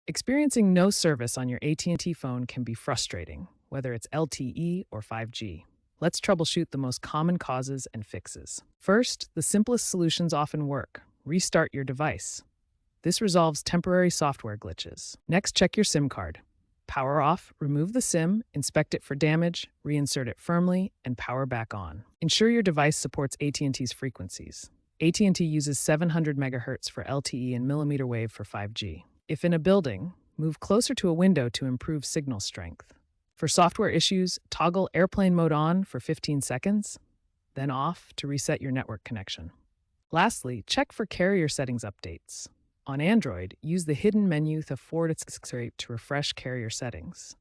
Experiencing no service on your AT&T phone can be frustrating, whether it's LTE or 5G. Let's troubleshoot the most common causes and fixes. First, the simplest solutions often work. Restart your device. This resolves temporary software glitches. Next, check your SIM card. Power off, remove the SIM, inspect it for damage, reinsert it firmly, and power back on. Ensure your device supports AT&T's frequencies. AT&T uses 700 MHz for LTE and millimeter wave for 5G. If in a building, move closer to a window to improve signal strength. For software issues, toggle airplane mode on for 15 seconds, then off to reset your network connection. Lastly, check for carrier settings updates. On Android, use the hidden menu to refresh carrier settings.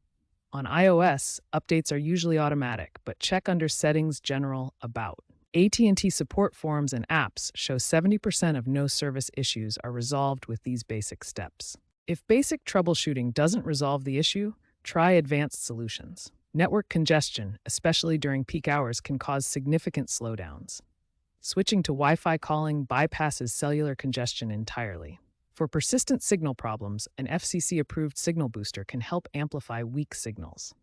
On iOS, updates are usually automatic, but check under Settings General About. AT&T support forums and apps show 70% of no service issues are resolved with these basic steps. If basic troubleshooting doesn't resolve the issue, try advanced solutions. Network congestion, especially during peak hours, can cause significant slowdowns. Switching to Wi-Fi calling bypasses cellular congestion entirely. For persistent signal problems, an FCC-approved signal booster can help amplify weak signals.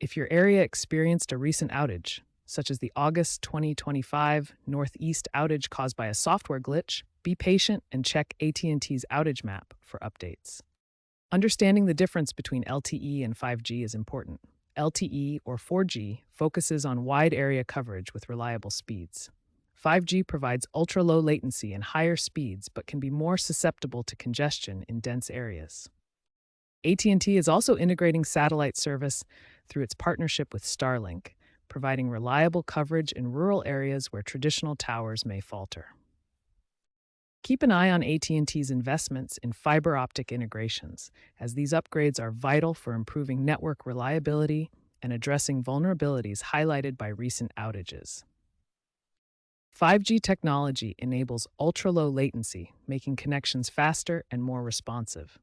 If your area experienced a recent outage, such as the August 2025 Northeast outage caused by a software glitch, be patient and check AT&T's outage map for updates. Understanding the difference between LTE and 5G is important. LTE, or 4G, focuses on wide area coverage with reliable speeds. 5G provides ultra-low latency and higher speeds but can be more susceptible to congestion in dense areas. AT&T is also integrating satellite service through its partnership with Starlink, providing reliable coverage in rural areas where traditional towers may falter. Keep an eye on AT&T's investments in fiber optic integrations, as these upgrades are vital for improving network reliability and addressing vulnerabilities highlighted by recent outages. 5G technology enables ultra-low latency, making connections faster and more responsive.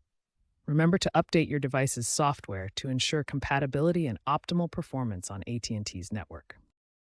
Remember to update your device's software to ensure compatibility and optimal performance on AT&T's network.